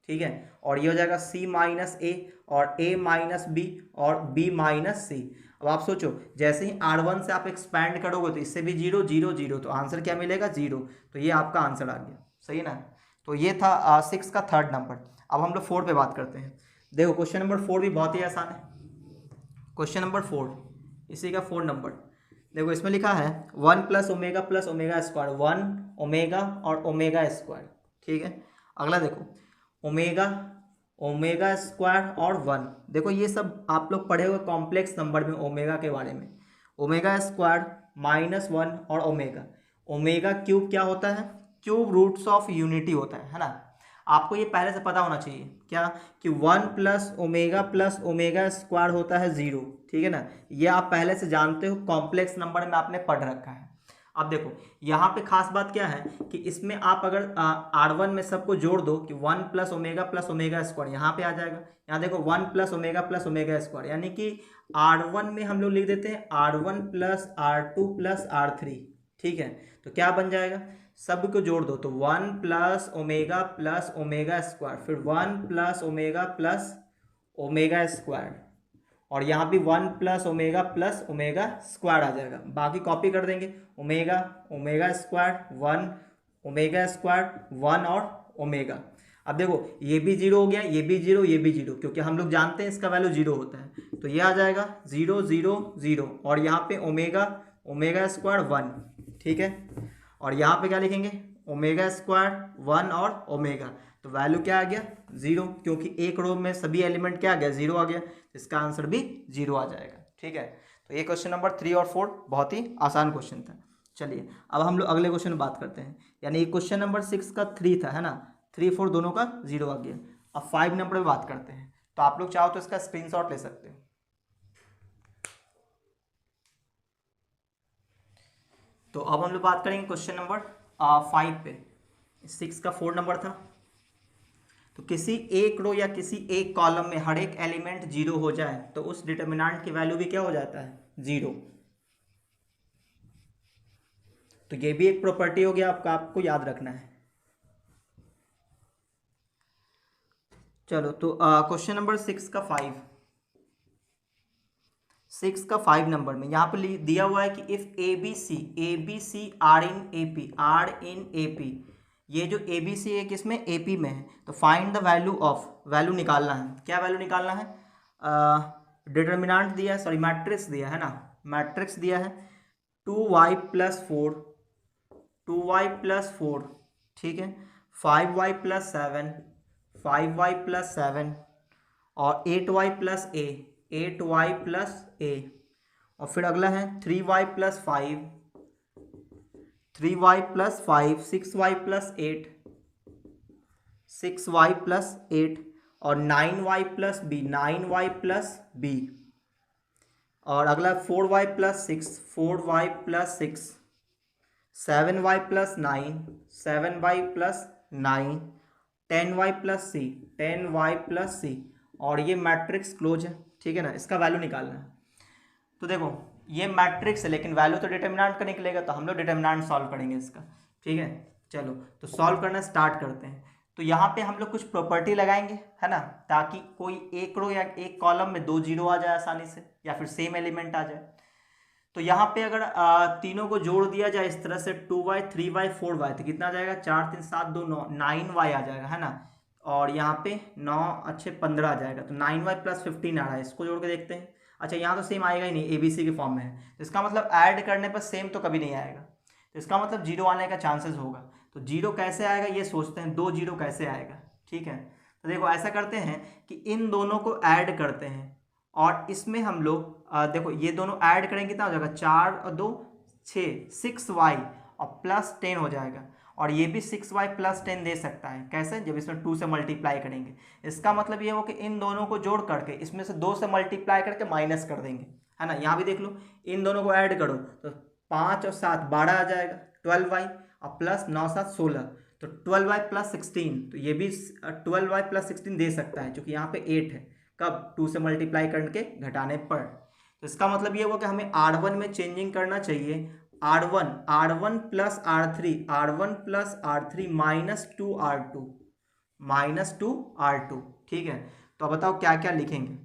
ठीक है। और ये हो जाएगा सी माइनस ए और ए माइनस बी और बी माइनस सी। अब आप सोचो, जैसे ही R1 से आप एक्सपैंड करोगे तो इससे भी जीरो जीरो जीरो, तो आंसर क्या मिलेगा, जीरो। तो ये आपका आंसर आ गया, सही है ना। तो ये था 6 का थर्ड नंबर। अब हम लोग 4 पे बात करते हैं। देखो क्वेश्चन नंबर 4 भी बहुत ही आसान है। क्वेश्चन नंबर 4, इसी का 4 नंबर। देखो इसमें लिखा है 1 प्लस ओमेगा स्क्वायर, 1 ओमेगा और ओमेगा स्क्वायर, ठीक है। अगला देखो ओमेगा स्क्वायर और 1। देखो ये सब आप लोग पढ़े हुए कॉम्प्लेक्स नंबर में ओमेगा के बारे में। ओमेगा स्क्वायर माइनस 1 और ओमेगा क्यूब क्या होता है, क्यूब रूट्स ऑफ यूनिटी होता है ना। आपको ये पहले से पता होना चाहिए क्या, कि 1 प्लस ओमेगा स्क्वायर होता है 0, ठीक है ना। ये आप पहले से जानते हो, कॉम्प्लेक्स नंबर में आपने पढ़ रखा है। अब देखो यहाँ पे खास बात क्या है कि इसमें आप अगर R1 में सबको जोड़ दो कि 1 प्लस ओमेगा स्क्वायर, यहाँ पे आ जाएगा। यहाँ देखो 1 प्लस ओमेगा स्क्वायर, यानी कि R1 में हम लोग लिख देते हैं R1 plus R2 plus R3, ठीक है। तो क्या बन जाएगा, सब को जोड़ दो तो 1 प्लस ओमेगा स्क्वायर, फिर 1 प्लस ओमेगा स्क्वायर, और यहाँ भी 1 प्लस ओमेगा स्क्वायर आ जाएगा। बाकी कॉपी कर देंगे, ओमेगा स्क्वायर 1, ओमेगा स्क्वायर 1 और ओमेगा। अब देखो ये भी जीरो हो गया, ये भी जीरो, ये भी जीरो, क्योंकि हम लोग जानते हैं इसका वैल्यू जीरो होता है। तो ये आ जाएगा 0 0 0, और यहाँ पे ओमेगा स्क्वायर 1, ठीक है। और यहाँ पे क्या लिखेंगे, ओमेगा स्क्वायर 1 और ओमेगा। तो वैल्यू क्या आ गया, 0, क्योंकि एक रो में सभी एलिमेंट क्या आ गया, 0 आ गया। इसका आंसर भी 0 आ जाएगा, ठीक है। तो ये क्वेश्चन नंबर 3 और 4 बहुत ही आसान क्वेश्चन था। चलिए अब हम लोग अगले क्वेश्चन में बात करते हैं। यानी क्वेश्चन नंबर 6 का 3 था, है ना, 3 4 दोनों का 0 आ गया। अब 5 नंबर में बात करते हैं। तो आप लोग चाहो तो इसका स्क्रीनशॉट ले सकते हो। तो अब हम लोग बात करेंगे क्वेश्चन नंबर 5 पे। 6 का 4 नंबर था। तो किसी एक रो या किसी एक कॉलम में हर एक एलिमेंट 0 हो जाए तो उस डिटर्मिनेंट की वैल्यू भी क्या हो जाता है, 0। तो ये भी एक प्रॉपर्टी हो गया आपको याद रखना है। चलो तो क्वेश्चन नंबर 6 का 5 नंबर में यहाँ पर दिया हुआ है कि if A B C are in A P, ये जो ए बी सी है किसमें, ए पी में है। तो फाइंड द वैल्यू निकालना है। क्या वैल्यू निकालना है, डिटर्मिनेंट दिया है, सॉरी मैट्रिक्स दिया है ना, मैट्रिक्स दिया है 2y प्लस 4, ठीक है, 5y प्लस 7 और 8y प्लस a, और फिर अगला है 3y प्लस 5, 6y प्लस 8 और 9y प्लस b, और अगला 4y plus 6, 7y plus 9, 10y plus C, और ये मैट्रिक्स क्लोज है, ठीक है ना। इसका वैल्यू निकालना है। तो देखो ये मैट्रिक्स है लेकिन वैल्यू तो डिटर्मिनेंट का निकलेगा, तो हम लोग डिटर्मिनेंट सॉल्व करेंगे इसका। ठीक है, चलो तो सॉल्व करना स्टार्ट करते हैं। तो यहाँ पे हम लोग कुछ प्रॉपर्टी लगाएंगे, है ना, ताकि कोई एक रो या एक कॉलम में 2 जीरो आ जाए आसानी से, या फिर सेम एलिमेंट आ जाए। तो यहाँ पे अगर तीनों को जोड़ दिया जाए इस तरह से 2y 3y 4y, तो कितना आ जाएगा, 4 3 7 2 9, 9y आ जाएगा, है ना। और यहाँ पे 9 अच्छे 15 आ जाएगा, तो 9y प्लस 15 आ रहा है। इसको जोड़ के देखते हैं। अच्छा यहाँ तो सेम आएगा ही नहीं, ABC के फॉर्म में है, तो इसका मतलब ऐड करने पर सेम तो कभी नहीं आएगा, तो इसका मतलब जीरो आने का चांसेस होगा। तो जीरो कैसे आएगा ये सोचते हैं, 2 जीरो कैसे आएगा। ठीक है, तो देखो ऐसा करते हैं कि इन दोनों को ऐड करते हैं, और इसमें हम लोग देखो ये दोनों ऐड करेंगे कितना हो जाएगा, 4 और 2 6, 6y और प्लस 10 हो जाएगा। और ये भी 6y प्लस 10 दे सकता है, कैसे, जब इसमें 2 से मल्टीप्लाई करेंगे। इसका मतलब ये हो कि इन दोनों को जोड़ करके इसमें से 2 से मल्टीप्लाई करके माइनस कर देंगे, है ना। यहाँ भी देख लो, इन दोनों को ऐड करो तो 5 और 7 12 आ जाएगा, 12y और प्लस 9 7 16, तो 12y प्लस 16, तो ये भी 12y प्लस 16 दे सकता है, क्योंकि यहाँ पे 8 है, कब, 2 से मल्टीप्लाई करके घटाने पर। तो इसका मतलब ये हुआ कि हमें R1 में चेंजिंग करना चाहिए, R1 plus R1 plus R3 minus two R2। ठीक है, तो अब बताओ क्या क्या लिखेंगे।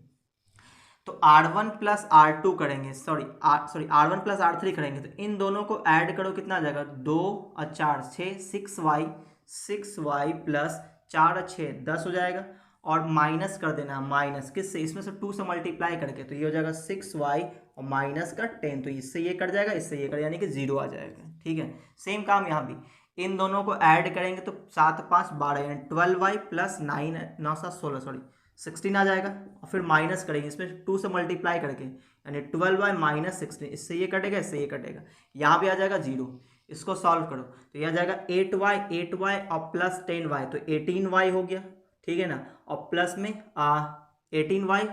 तो R1 प्लस R2 करेंगे, सॉरी R1 प्लस R3 करेंगे, तो इन दोनों को ऐड करो, कितना आ जाएगा, 2 और 4 6, 6y प्लस 4 और 6 10 हो जाएगा। और माइनस कर देना, माइनस किससे, इसमें से 2 से मल्टीप्लाई करके, तो ये हो जाएगा 6y और माइनस का 10, तो इससे ये कट जाएगा, इससे ये कट, यानी कि 0 आ जाएगा। ठीक है, सेम काम यहाँ भी, इन दोनों को ऐड करेंगे तो 7 5 12 यानी 12y प्लस 9 7 16 सॉरी 16 आ जाएगा। और फिर माइनस करेंगे इसमें 2 से मल्टीप्लाई करके, यानी 12y माइनस 16, इससे ये कटेगा, इससे ये कटेगा, यहाँ भी आ जाएगा 0। इसको सॉल्व करो तो ये आ जाएगा 8y और प्लस 10y, तो 18y हो गया। ठीक है ना, और प्लस में 18y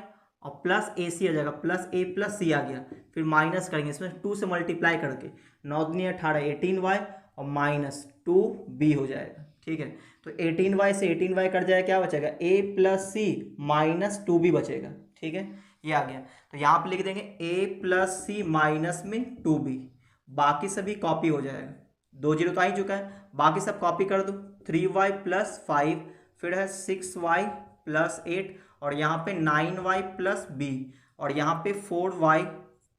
और प्लस AC आ जाएगा, प्लस A प्लस C आ गया। फिर माइनस करेंगे इसमें 2 से मल्टीप्लाई करके, 9 दूनी 18 18y और माइनस 2b हो जाएगा। ठीक है, तो 18y से 18y कट जाएगा, क्या बचेगा, A plus C minus 2b बचेगा। ठीक है, ये आ गया, तो यहाँ पे लिख देंगे A प्लस C माइनस में 2b, बाकी सभी कॉपी हो जाएगा, 2 जीरो तो आ ही चुका है, बाकी सब कॉपी कर दो। 3y प्लस 5, फिर है 6y प्लस 8, और यहाँ पे 9y प्लस b, और यहाँ पे 4y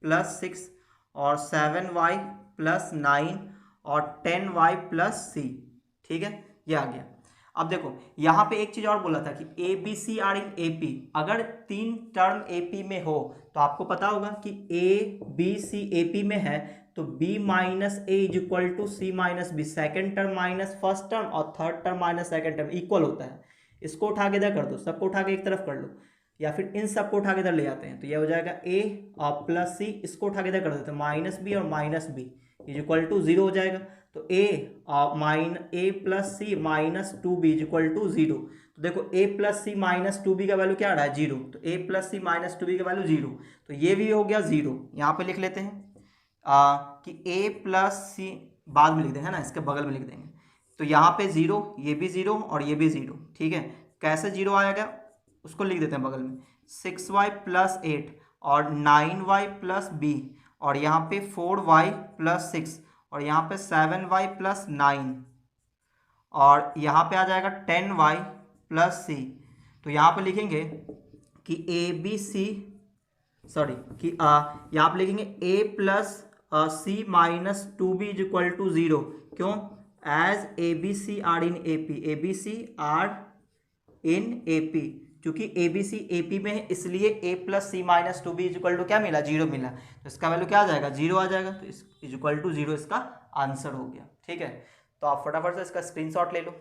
प्लस 6, और 7y प्लस 9, और 10y प्लस c। ठीक है, ये आ गया। अब देखो यहाँ पे एक चीज और बोला था कि ABC आर इन AP, अगर 3 टर्म AP में हो तो आपको पता होगा कि ABC AP में है, तो B minus A is equal to C minus B, second term minus first term और third term minus second term equal होता है। इसको उठा के इधर कर दो, सबको उठा के एक तरफ कर लो, या फिर इन सबको उठा के इधर ले आते हैं, तो यह हो जाएगा A और प्लस C, इसको उठा के इधर कर देते हैं, माइनस बी और minus B is equal to 0 हो जाएगा। तो A plus C minus 2b is equal to 0। तो देखो A plus C minus 2b का वैल्यू क्या आ रहा है, 0, तो A plus C minus 2b का वैल्यू 0, तो ये भी हो गया 0। यहाँ पे लिख लेते हैं कि A प्लस सी, बाद में लिख देंगे, है ना, इसके बगल में लिख देंगे, तो यहाँ पे 0, ये भी 0 और ये भी 0। ठीक है, कैसे 0 आएगा उसको लिख देते हैं बगल में, 6y प्लस 8 और 9y प्लस b, और यहाँ पे 4y प्लस 6, और यहाँ पे 7y प्लस 9, और यहाँ पे आ जाएगा 10y प्लस c। तो यहाँ पे लिखेंगे कि ABC, सॉरी कि यहाँ पे लिखेंगे A plus C minus 2b is equal to 0, क्यों, as ABC are in AP, ABC are in AP, क्योंकि ABC AP में है इसलिए A plus C minus 2b is equal to क्या मिला, 0 मिला, तो इसका वैल्यू क्या आ जाएगा, 0 आ जाएगा, तो इज इक्वल टू 0 इसका आंसर हो गया। ठीक है, तो आप फटाफट से इसका स्क्रीनशॉट ले लो।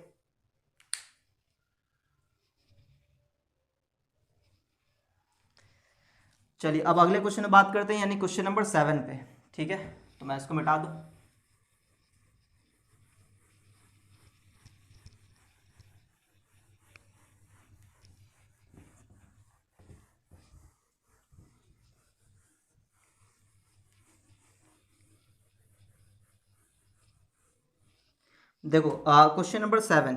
चलिए अब अगले क्वेश्चन में बात करते हैं, यानी क्वेश्चन नंबर 7 पे। ठीक है, तो मैं इसको मिटा दूं। देखो क्वेश्चन नंबर 7,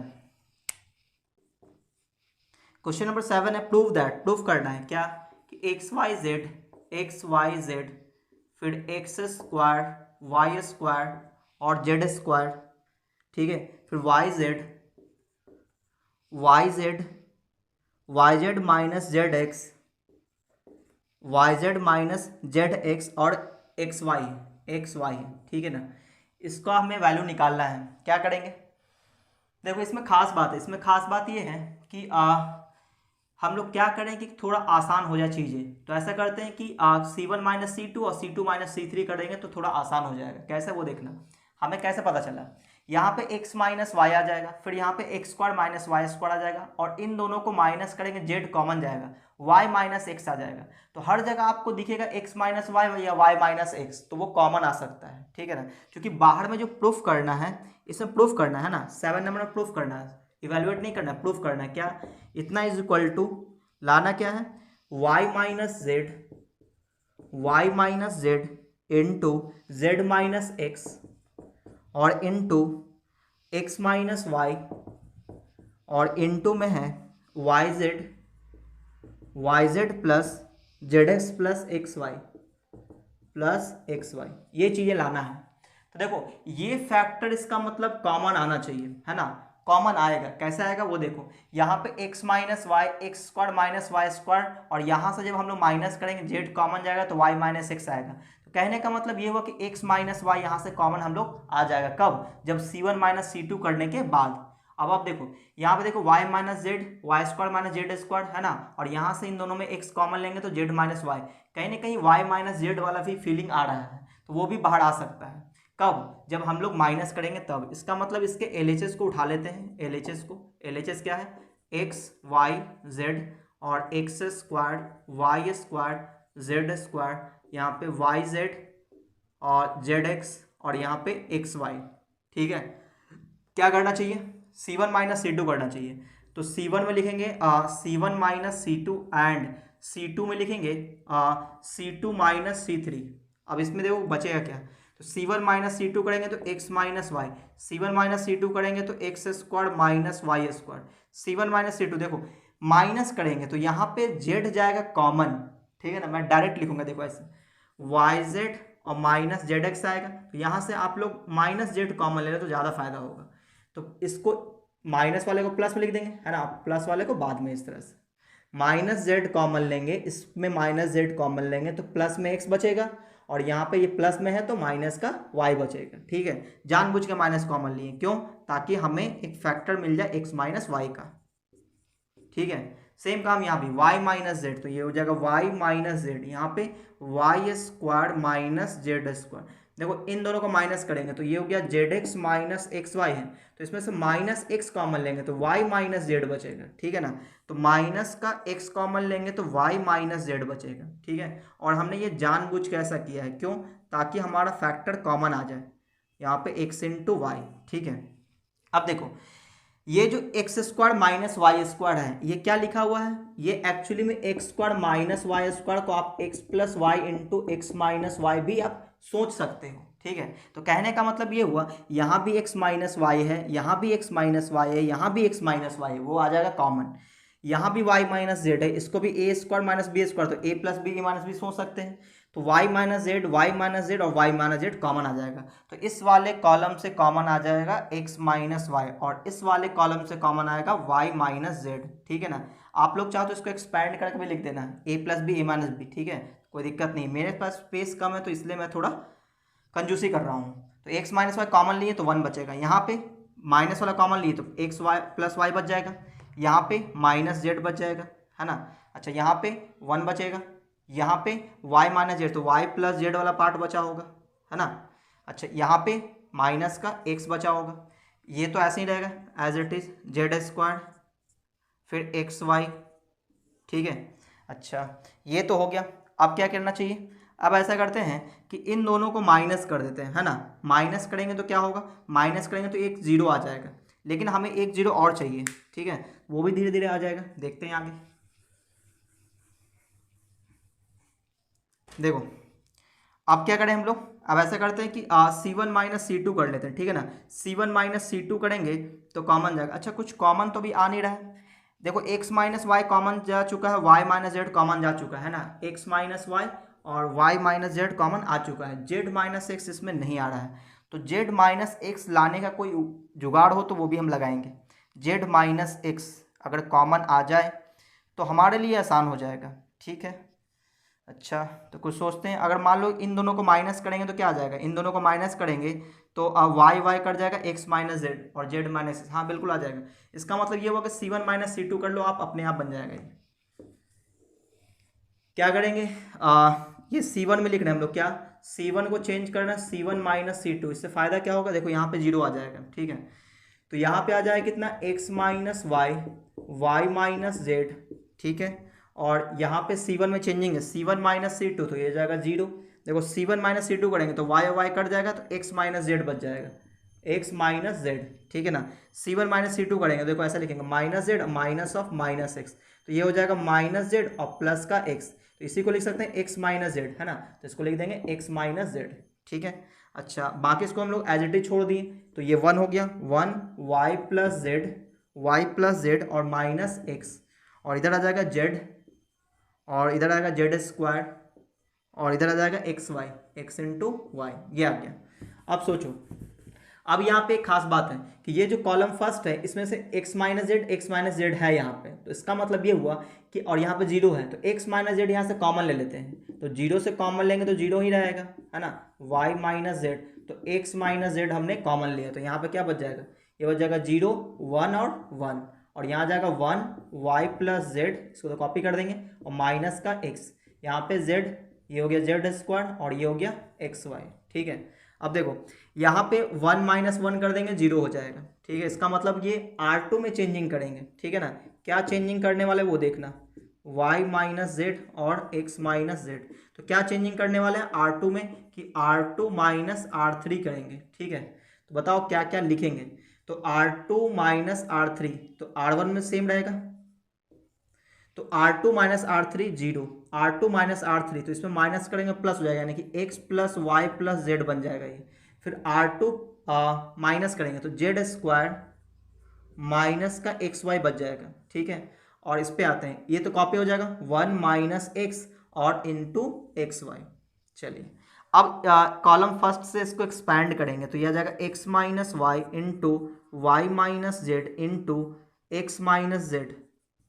क्वेश्चन नंबर 7 है प्रूव दैट, प्रूफ करना है क्या कि एक्स वाई जेड फिर एक्स स्क्वायर वाई स्क्वायर और जेड स्क्वायर, ठीक है। फिर Y Z minus Z X, Y Z minus Z X और एक्स वाई, ठीक है ना। इसका हमें वैल्यू निकालना है, क्या करेंगे? देखो इसमें खास बात है, इसमें खास बात ये है कि हम लोग क्या करें कि थोड़ा आसान हो जाए चीज़ें। तो ऐसा करते हैं कि C1 माइनस C2 और C2 माइनस C3 करेंगे तो थोड़ा आसान हो जाएगा। कैसे वो देखना, हमें कैसे पता चला, यहाँ पे x माइनस वाई आ जाएगा, फिर यहाँ पे X square minus Y square आ जाएगा, और इन दोनों को माइनस करेंगे, z कॉमन जाएगा, y माइनस एक्स आ जाएगा। तो हर जगह आपको दिखेगा x माइनस वाई या y माइनस एक्स, तो वो कॉमन आ सकता है, ठीक है ना। क्योंकि बाहर में जो प्रूफ करना है, इसमें प्रूफ करना है ना, 7 नंबर में प्रूफ करना है, इवेल्युएट नहीं करना है, प्रूफ करना है। क्या इतना इज इक्वल टू लाना क्या है, y minus Z into Z minus X और इंटू एक्स माइनस वाई और इंटू में है Y Z plus Z X plus X Y, ये चीज़ें लाना है। तो देखो ये फैक्टर इसका मतलब कॉमन आना चाहिए, है ना। कॉमन आएगा, कैसे आएगा वो देखो, यहाँ पे x minus Y X square minus Y square, और यहाँ से जब हम लोग माइनस करेंगे z कॉमन जाएगा तो y माइनस एक्स आएगा। तो कहने का मतलब ये हुआ कि x माइनस वाई यहाँ से कॉमन हम लोग आ जाएगा, कब? जब C1 माइनस C2 करने के बाद। अब आप देखो यहाँ पे देखो y minus Z Y square minus Z square, है ना, और यहाँ से इन दोनों में x कॉमन लेंगे तो z माइनस वाई, कहीं ना कहीं y माइनस जेड वाला भी फीलिंग आ रहा है, तो वो भी बाहर आ सकता है। कब? जब हम लोग माइनस करेंगे तब। इसका मतलब इसके LHS को उठा लेते हैं, LHS क्या है, एक्स वाई जेड और X square Y square Z square, यहाँ पे वाई जेड और जेड एक्स और यहाँ पे एक्स वाई, ठीक है। क्या करना चाहिए, C1 माइनस C2 करना चाहिए। तो C1 में लिखेंगे C1 minus C2 and C2 में लिखेंगे C2 माइनस C3। अब इसमें देखो बचेगा क्या, तो C1 माइनस C2 करेंगे तो x minus Y, C1 minus C2 करेंगे तो X square minus Y square, C1 minus C2 देखो माइनस करेंगे तो यहाँ पे z जाएगा कॉमन, ठीक है ना। मैं डायरेक्ट लिखूंगा, देखो ऐसे वाई जेड और माइनस जेड एक्स आएगा, तो यहाँ से आप लोग माइनस जेड कॉमन ले रहे तो ज़्यादा फायदा होगा। तो इसको माइनस वाले को प्लस में लिख देंगे, है ना, प्लस वाले को बाद में, इस तरह से माइनस जेड कॉमन लेंगे, इसमें माइनस जेड कॉमन लेंगे तो प्लस में एक्स बचेगा, और यहाँ पे ये प्लस में है तो माइनस का y बचेगा, ठीक है। जानबूझ के माइनस कॉमन लिए, क्यों? ताकि हमें एक फैक्टर मिल जाए x माइनस वाई का, ठीक है। सेम काम यहाँ भी y माइनस जेड, तो ये हो जाएगा y माइनस जेड, यहाँ पे Y square minus Z square. देखो इन दोनों को माइनस करेंगे तो ये हो गया Z X minus x Y है, तो इसमें से माइनस एक्स कॉमन लेंगे तो y माइनस जेड बचेगा, ठीक है ना। तो माइनस का x कॉमन लेंगे तो y माइनस जेड बचेगा, ठीक है। और हमने ये जानबूझ के ऐसा किया है, क्यों? ताकि हमारा फैक्टर कॉमन आ जाए, यहाँ पे x इंटू वाई, ठीक है। अब देखो ये जो X square minus Y square है, ये क्या लिखा हुआ है, ये एक्चुअली में X square minus Y square को आप X plus Y into x minus Y भी आप सोच सकते हो, ठीक है। तो कहने का मतलब ये हुआ, यहाँ भी एक्स माइनस वाई है, यहाँ भी एक्स माइनस वाई है, यहाँ भी एक्स माइनस वाई है, वो आ जाएगा कॉमन। यहाँ भी वाई माइनस जेड है, इसको भी ए स्क्वायर माइनस बी स्क्वायर, तो ए प्लस बी माइनस बी सोच सकते हैं। तो y माइनस जेड और y माइनस जेड कॉमन आ जाएगा, तो इस वाले कॉलम से कॉमन आ जाएगा x माइनस वाई, और इस वाले कॉलम से कॉमन आएगा y माइनस जेड, ठीक है ना। आप लोग चाहो तो इसको एक्सपैंड करके भी लिख देना है, a plus B A minus b, ठीक है, कोई दिक्कत नहीं। मेरे पास स्पेस कम है तो इसलिए मैं थोड़ा कंजूसी कर रहा हूँ। तो x माइनस वाई कॉमन लिए तो 1 बचेगा, यहाँ पे माइनस वाला कॉमन लिए तो एक्स वाई प्लस वाई बच जाएगा, यहाँ पे माइनस जेड बच जाएगा, है ना। अच्छा यहाँ पे 1 बचेगा, यहाँ पे y माइनस जेड, तो y प्लस जेड वाला पार्ट बचा होगा, है ना। अच्छा यहाँ पे माइनस का x बचा होगा, ये तो ऐसे ही रहेगा as it is z square फिर एक्स वाई, ठीक है। अच्छा ये तो हो गया। अब क्या करना चाहिए, अब ऐसा करते हैं कि इन दोनों को माइनस कर देते हैं, है ना। माइनस करेंगे तो क्या होगा, माइनस करेंगे तो एक जीरो आ जाएगा, लेकिन हमें एक जीरो और चाहिए, ठीक है, वो भी धीरे धीरे आ जाएगा, देखते हैं आगे। देखो अब क्या करें हम लोग, अब ऐसा करते हैं कि C1 माइनस C2 कर लेते हैं, ठीक है ना। C1 माइनस C2 करेंगे तो कॉमन जाएगा। अच्छा कुछ कॉमन तो भी आ नहीं रहा है, देखो x माइनस वाई कॉमन जा चुका है, y माइनस जेड कॉमन जा चुका है ना, x माइनस वाई और y माइनस जेड कॉमन आ चुका है, z माइनस एक्स इसमें नहीं आ रहा है, तो z माइनस एक्स लाने का कोई जुगाड़ हो तो वो भी हम लगाएंगे। z माइनस एक्स अगर कॉमन आ जाए तो हमारे लिए आसान हो जाएगा, ठीक है। अच्छा, तो कुछ सोचते हैं, अगर मान लो इन दोनों को माइनस करेंगे तो क्या आ जाएगा, इन दोनों को माइनस करेंगे तो वाई वाई कट जाएगा, एक्स माइनस जेड और जेड माइनस एक्स, हाँ बिल्कुल आ जाएगा। इसका मतलब ये हुआ कि C1 माइनस C2 कर लो आप, अपने आप बन जाएगा ये। क्या करेंगे, ये C1 में लिख रहे हैं हम लोग, क्या C1 को चेंज करना C1 माइनस C2, इससे फ़ायदा क्या होगा, देखो यहाँ पे जीरो आ जाएगा, ठीक है। तो यहाँ पे आ जाएगा कितना, x minus y, y minus z, ठीक है। और यहाँ पे C1 में चेंजिंग है, C1 माइनस C2, तो ये जाएगा जीरो। देखो C1 माइनस C2 करेंगे तो y और y कट जाएगा, तो x माइनस जेड बच जाएगा, x माइनस जेड, ठीक है ना। C1 माइनस C2 करेंगे, देखो ऐसा लिखेंगे minus Z minus of minus X, तो ये हो जाएगा माइनस जेड और प्लस का x, तो इसी को लिख सकते हैं x माइनस जेड, है ना, तो इसको लिख देंगे x माइनस जेड, ठीक है। अच्छा, बाकी इसको हम लोग एज इट इज छोड़ दिए, तो ये 1 हो गया, 1 y प्लस जेड और माइनस एक्स, और इधर आ जाएगा z, और इधर आएगा जेड स्क्वायर, और इधर आ जाएगा x y, x into y, ये आ गया। अब सोचो, अब यहाँ पे एक खास बात है कि ये जो कॉलम फर्स्ट है इसमें से x माइनस जेड है यहाँ पे, तो इसका मतलब ये हुआ कि, और यहाँ पे जीरो है, तो x माइनस जेड यहाँ से कॉमन ले लेते हैं, तो जीरो से कॉमन लेंगे तो जीरो ही रहेगा, है ना। y माइनस जेड, तो x माइनस जेड हमने कॉमन लिया, तो यहाँ पे क्या बच जाएगा, ये बच जाएगा 0 1 और 1, और यहाँ आ जाएगा 1 y प्लस जेड, इसको तो कॉपी कर देंगे, और माइनस का x, यहाँ पे z, ये हो गया जेड स्क्वायर और ये हो गया एक्स वाई, ठीक है। अब देखो यहाँ पे 1 माइनस 1 कर देंगे, जीरो हो जाएगा, ठीक है। इसका मतलब ये R2 में चेंजिंग करेंगे, ठीक है ना। क्या चेंजिंग करने वाले वो देखना, y माइनस जेड और x माइनस जेड, तो क्या चेंजिंग करने वाले हैं R2 में, कि R2 माइनस R3 करेंगे, ठीक है। तो बताओ क्या क्या लिखेंगे, तो R2 माइनस R3, तो R1 में सेम रहेगा, तो R2 minus R3 zero, R2 minus R3, तो इसमें माइनस करेंगे प्लस हो जाएगा, यानी कि x plus y plus z बन जाएगा ये। फिर R2 माइनस करेंगे तो जेड स्क्वायर माइनस का एक्स वाई बच जाएगा, ठीक है। और इस पे आते हैं, ये तो कॉपी हो जाएगा 1 माइनस एक्स और इंटू एक्स वाई। चलिए अब कॉलम फर्स्ट से इसको एक्सपैंड करेंगे, तो यह आ जाएगा x minus y into y minus Z into x minus z,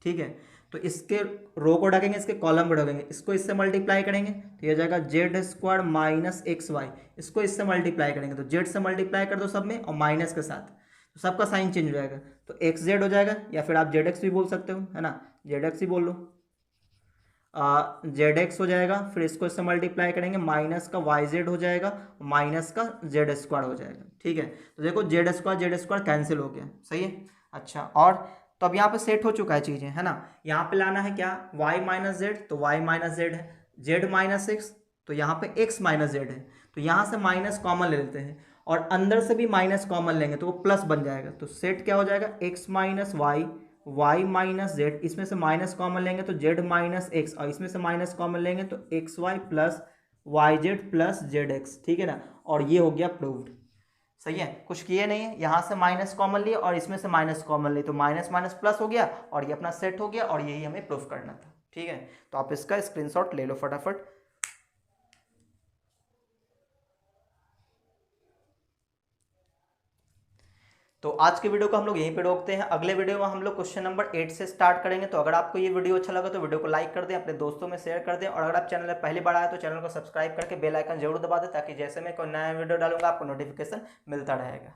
ठीक है। तो इसके रो को ढकेंगे, इसके कॉलम को ढकेंगे, इसको इससे मल्टीप्लाई करेंगे तो यह जाएगा z square minus x y, इसको इससे मल्टीप्लाई करेंगे तो जेड से मल्टीप्लाई कर दो सब में और माइनस के साथ, तो सबका साइन चेंज हो जाएगा, तो एक्स जेड हो जाएगा, या फिर आप जेड एक्स भी बोल सकते हो, है ना, जेड एक्स ही बोल लो, जेड एक्स हो जाएगा। फिर इसको इससे मल्टीप्लाई करेंगे, माइनस का वाई जेड हो जाएगा, माइनस का जेड स्क्वायर हो जाएगा, ठीक है। तो देखो जेड स्क्वायर कैंसिल हो गया, सही है। अच्छा, और तो अब यहाँ पे सेट हो चुका है चीज़ें, है ना। यहाँ पे लाना है क्या, y माइनस जेड, तो y माइनस जेड है, z माइनस एक्स, तो यहाँ पे x माइनस जेड है, तो यहाँ से माइनस कॉमन ले लेते हैं और अंदर से भी माइनस कॉमन लेंगे तो वो प्लस बन जाएगा, तो सेट क्या हो जाएगा, x minus y, y minus z, इसमें से माइनस कॉमन लेंगे तो z माइनस एक्स, और इसमें से माइनस कॉमन लेंगे तो x y plus y Z plus Z x, ठीक है ना। और ये हो गया प्रूव्ड, सही है। कुछ किए नहीं है, यहाँ से माइनस कॉमन लिए और इसमें से माइनस कॉमन लिए, तो माइनस माइनस प्लस हो गया और ये अपना सेट हो गया, और यही हमें प्रूफ करना था, ठीक है। तो आप इसका स्क्रीनशॉट ले लो फटाफट। तो आज के वीडियो को हम लोग यहीं पे रोकते हैं, अगले वीडियो में हम लोग क्वेश्चन नंबर 8 से स्टार्ट करेंगे। तो अगर आपको ये वीडियो अच्छा लगा तो वीडियो को लाइक कर दें, अपने दोस्तों में शेयर कर दें, और अगर आप चैनल में पहली बार आए तो चैनल को सब्सक्राइब करके बेल आइकन जरूर दबा दें, ताकि जैसे मैं कोई नया वीडियो डालूंगा आपको नोटिफिकेशन मिलता रहेगा।